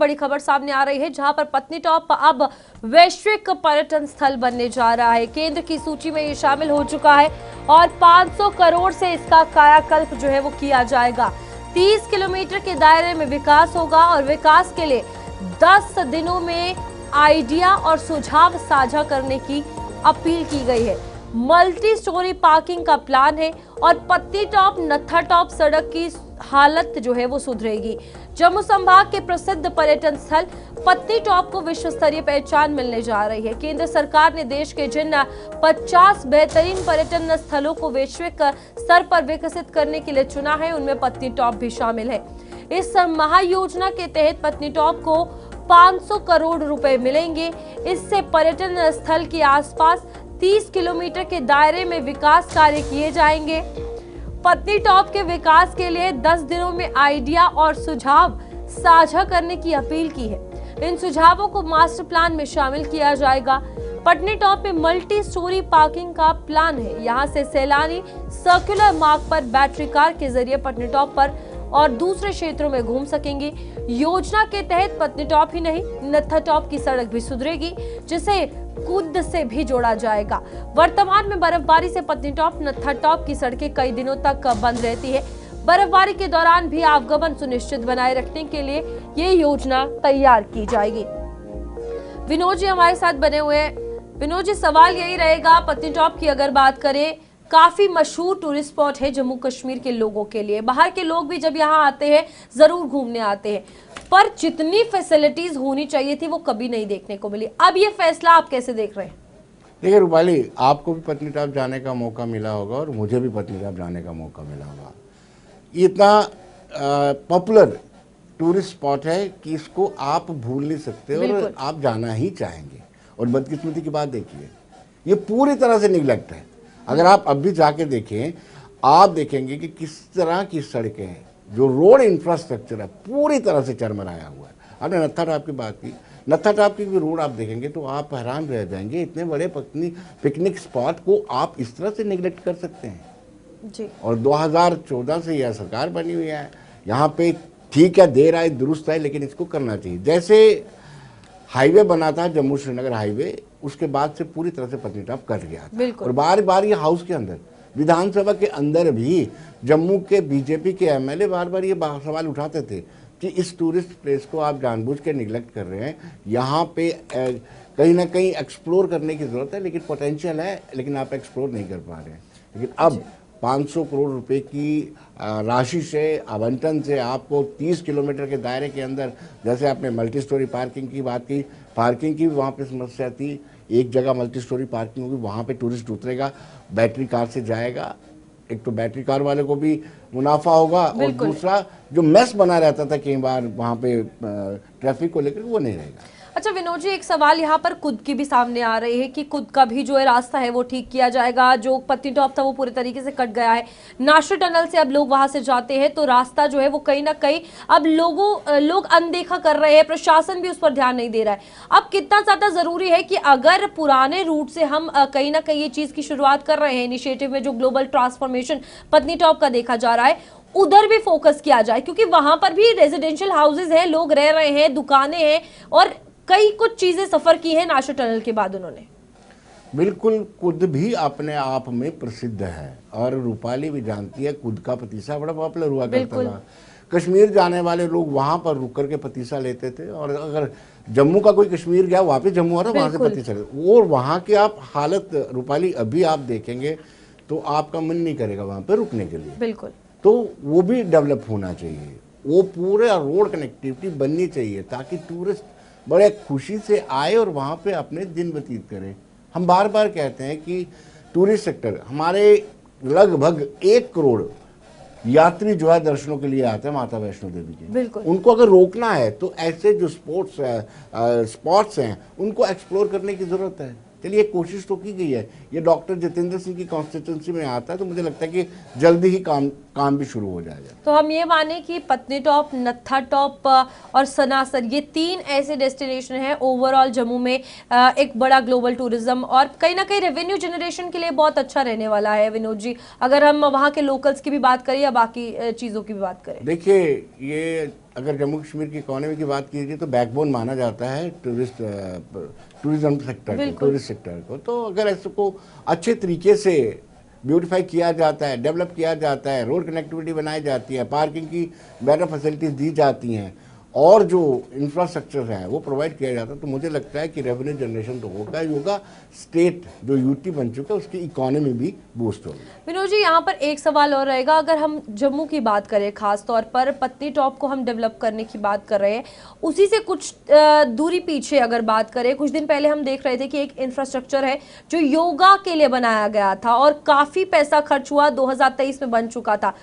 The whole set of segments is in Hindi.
बड़ी खबर सामने आ रही है, जहां पर पत्नीटॉप अब वैश्विक पर्यटन स्थल बनने जा रहा है। केंद्र की सूची में ये शामिल हो चुका है और 500 करोड़ से इसका कायाकल्प जो है वो किया जाएगा। 30 किलोमीटर के दायरे में विकास होगा और विकास के लिए 10 दिनों में आइडिया और सुझाव साझा करने की अपील की गई है। मल्टी स्टोरी पार्किंग का प्लान है और पत्नीटॉप नत्थाटॉप सड़क की हालत जो है वो सुधरेगी। जम्मू संभाग के प्रसिद्ध पर्यटन स्थल पत्नीटॉप को विश्व स्तरीय पहचान मिलने जा रही है। केंद्र सरकार ने देश के जिन 50 बेहतरीन पर्यटन स्थलों को वैश्विक स्तर पर विकसित करने के लिए चुना है, उनमें पत्नीटॉप भी शामिल है। इस महायोजना के तहत पत्नीटॉप को 500 करोड़ रुपए मिलेंगे। इससे पर्यटन स्थल के आसपास 30 किलोमीटर के दायरे में विकास कार्य किए जाएंगे। पत्नीटॉप के विकास के लिए 10 दिनों में आइडिया और सुझाव साझा करने की अपील की है। इन सुझावों को मास्टर प्लान में शामिल किया जाएगा। पत्नीटॉप में मल्टी स्टोरी पार्किंग का प्लान है। यहां से सैलानी सर्कुलर मार्ग पर बैटरी कार के जरिए पत्नीटॉप पर और दूसरे क्षेत्रों में घूम सकेंगे। योजना के तहत पत्नीटॉप ही नहीं, नत्थाटॉप की सड़क भी सुधरेगी, जिसे कुद से भी जोड़ा जाएगा। वर्तमान में बर्फबारी से पत्नीटॉप नत्थाटॉप की सड़कें कई दिनों तक बंद रहती है। बर्फबारी के दौरान भी आवागमन सुनिश्चित बनाए रखने के लिए ये योजना तैयार की जाएगी। विनोद जी हमारे साथ बने हुए हैं। विनोद जी, सवाल यही रहेगा, पत्नीटॉप की अगर बात करें, काफी मशहूर टूरिस्ट स्पॉट है जम्मू कश्मीर के लोगों के लिए। बाहर के लोग भी जब यहाँ आते हैं जरूर घूमने आते हैं, पर जितनी फैसिलिटीज होनी चाहिए थी वो कभी नहीं देखने को मिली। अब ये फैसला आप कैसे देख रहे हैं? देखिए रूपाली, आपको भी पत्नीटॉप जाने का मौका मिला होगा और मुझे भी पत्नीटॉप जाने का मौका मिला होगा। ये इतना पॉपुलर टूरिस्ट स्पॉट है कि इसको आप भूल नहीं सकते और आप जाना ही चाहेंगे। और बदकिस्मती की बात देखिए, ये पूरी तरह से निगलेक्ट है। अगर आप अब भी जाके देखें, आप देखेंगे कि किस तरह की सड़कें हैं, जो रोड इंफ्रास्ट्रक्चर है पूरी तरह से चरमराया हुआ है। आपने नत्थाटॉप की बात की, नत्थाटॉप की भी रोड आप देखेंगे तो आप हैरान रह जाएंगे, इतने बड़े पिकनिक स्पॉट को आप इस तरह से निगलेक्ट कर सकते हैं जी। और 2014 से यह सरकार बनी हुई है, यहाँ पे ठीक है, देर आए दुरुस्त आए, लेकिन इसको करना चाहिए। जैसे हाईवे बना था जम्मू श्रीनगर हाईवे, उसके बाद से पूरी तरह से पत्नीटॉप कट गया था। और बार बार ये हाउस के अंदर, विधानसभा के अंदर भी जम्मू के बीजेपी के एमएलए बार बार ये सवाल उठाते थे कि इस टूरिस्ट प्लेस को आप जानबूझ के निगलेक्ट कर रहे हैं, यहाँ पे कहीं ना कहीं एक्सप्लोर करने की ज़रूरत है, लेकिन पोटेंशियल है, लेकिन आप एक्सप्लोर नहीं कर पा रहे हैं। लेकिन अब 500 करोड़ रुपए की राशि से, आवंटन से आपको 30 किलोमीटर के दायरे के अंदर, जैसे आपने मल्टी स्टोरी पार्किंग की बात की, पार्किंग की भी वहाँ पे समस्या थी। एक जगह मल्टी स्टोरी पार्किंग होगी, वहाँ पे टूरिस्ट उतरेगा, बैटरी कार से जाएगा। एक तो बैटरी कार वाले को भी मुनाफा होगा और दूसरा जो मेस बना रहता था कई बार वहाँ पे ट्रैफिक को लेकर, वो नहीं रहेगा। अच्छा विनोद जी, एक सवाल यहाँ पर खुद की भी सामने आ रही है कि खुद का भी जो है रास्ता है वो ठीक किया जाएगा। जो पत्नीटॉप था वो पूरे तरीके से कट गया है। नाशर टनल से अब लोग वहां से जाते हैं तो रास्ता जो है वो कहीं ना कहीं अब लोग अनदेखा कर रहे हैं, प्रशासन भी उस पर ध्यान नहीं दे रहा है। अब कितना ज्यादा जरूरी है कि अगर पुराने रूट से हम कहीं ना कहीं ये चीज की शुरुआत कर रहे हैं, इनिशिएटिव में जो ग्लोबल ट्रांसफॉर्मेशन पत्नीटॉप का देखा जा रहा है, उधर भी फोकस किया जाए, क्योंकि वहां पर भी रेजिडेंशियल हाउसेज हैं, लोग रह रहे हैं, दुकानें हैं और कई कुछ चीजें सफर की है नाशर टनल के बाद उन्होंने। बिल्कुल, कुद भी अपने आप में प्रसिद्ध है और रूपाली भी जानती है, कुद का पतीसा बड़ा पॉपुलर हुआ करता था। कश्मीर जाने वाले लोग वहां पर रुक करके पतीसा लेते थे, और अगर जम्मू का कोई कश्मीर गया वापस जम्मू आ रहा, वहां से पतीसा लेते। और वहां की आप हालत रूपाली अभी आप देखेंगे तो आपका मन नहीं करेगा वहां पर रुकने के लिए। बिल्कुल, तो वो भी डेवलप होना चाहिए, वो पूरे रोड कनेक्टिविटी बननी चाहिए ताकि टूरिस्ट बड़े खुशी से आए और वहाँ पे अपने दिन व्यतीत करें। हम बार बार कहते हैं कि टूरिस्ट सेक्टर, हमारे लगभग 1 करोड़ यात्री जो है दर्शनों के लिए आते हैं माता वैष्णो देवी के। उनको अगर रोकना है तो ऐसे जो स्पॉट्स हैं उनको एक्सप्लोर करने की ज़रूरत है। चलिए, कोशिश तो की गई है। ये डॉक्टर जितेंद्र सिंह की कॉन्स्टिट्यूंसी में आता है, तो मुझे लगता है कि जल्दी ही काम भी शुरू हो जाएगा। तो हम ये माने कि पत्नीटॉप, नत्थाटॉप और सनासर, ये 3 ऐसे डेस्टिनेशन हैं ओवरऑल जम्मू में एक बड़ा ग्लोबल टूरिज्म और कहीं ना कहीं रेवेन्यू जनरेशन के लिए बहुत अच्छा रहने वाला है। विनोद जी, अगर हम वहाँ के लोकल्स की भी बात करें या बाकी चीज़ों की भी बात करें। देखिए, ये अगर जम्मू कश्मीर की इकोनॉमी की बात कीजिए तो बैकबोन माना जाता है टूरिज्म सेक्टर को, टूरिस्ट सेक्टर को। तो अगर इसको अच्छे तरीके से ब्यूटिफाई किया जाता है, डेवलप किया जाता है, रोड कनेक्टिविटी बनाई जाती है, पार्किंग की बेटर फैसिलिटीज दी जाती हैं और जो इंफ्रास्ट्रक्चर है वो प्रोवाइड किया जाता है, तो मुझे लगता है कि रेवेन्यू जनरेशन तो होगा ही होगा। स्टेट जो यूटी बन चुका है उसकी इकोनॉमी भी बूस्ट होगी। विनोद जी, यहाँ पर एक सवाल और रहेगा। अगर हम जम्मू की बात करें, खास तौर पर पत्नी टॉप को हम डेवलप करने की बात कर रहे हैं, उसी से कुछ दूरी पीछे अगर बात करें, कुछ दिन पहले हम देख रहे थे कि एक इंफ्रास्ट्रक्चर है जो योगा के लिए बनाया गया था और काफी पैसा खर्च हुआ, 2023 में बन चुका था।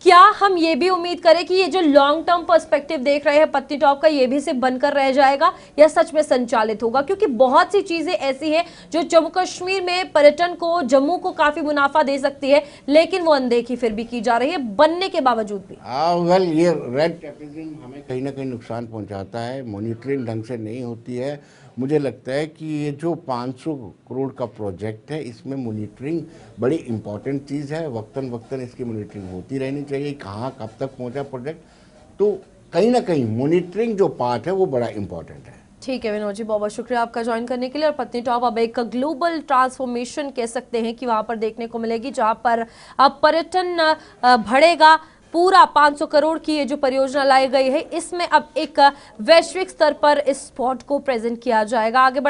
क्या हम ये भी उम्मीद करें कि ये जो लॉन्ग टर्म पर्सपेक्टिव देख रहे हैं पत्नी टॉप का, ये भी सिर्फ बनकर रह जाएगा या सच में संचालित होगा? क्योंकि बहुत सी चीजें ऐसी हैं जो जम्मू कश्मीर में पर्यटन को, जम्मू को काफी मुनाफा दे सकती है, लेकिन वो अनदेखी फिर भी की जा रही है बनने के बावजूद भी। वेल, ये रेड टेपिज्म हमें कहीं ना कहीं नुकसान पहुंचाता है, मॉनिटरिंग ढंग से नहीं होती है। मुझे लगता है कि ये जो 500 करोड़ का प्रोजेक्ट है इसमें मॉनिटरिंग बड़ी इंपॉर्टेंट चीज़ है। वक्तन वक्तन इसकी मॉनिटरिंग होती रहनी चाहिए, कहाँ कब तक पहुंचा प्रोजेक्ट। तो कहीं ना कहीं मॉनिटरिंग जो पार्ट है वो बड़ा इंपॉर्टेंट है। ठीक है विनोद जी, बहुत बहुत शुक्रिया आपका ज्वाइन करने के लिए। और पत्नी टॉप अब एक ग्लोबल ट्रांसफॉर्मेशन कह सकते हैं कि वहां पर देखने को मिलेगी, जहां पर अब पर्यटन बढ़ेगा। पूरा 500 करोड़ की ये जो परियोजना लाई गई है, इसमें अब एक वैश्विक स्तर पर इस स्पॉट को प्रेजेंट किया जाएगा। आगे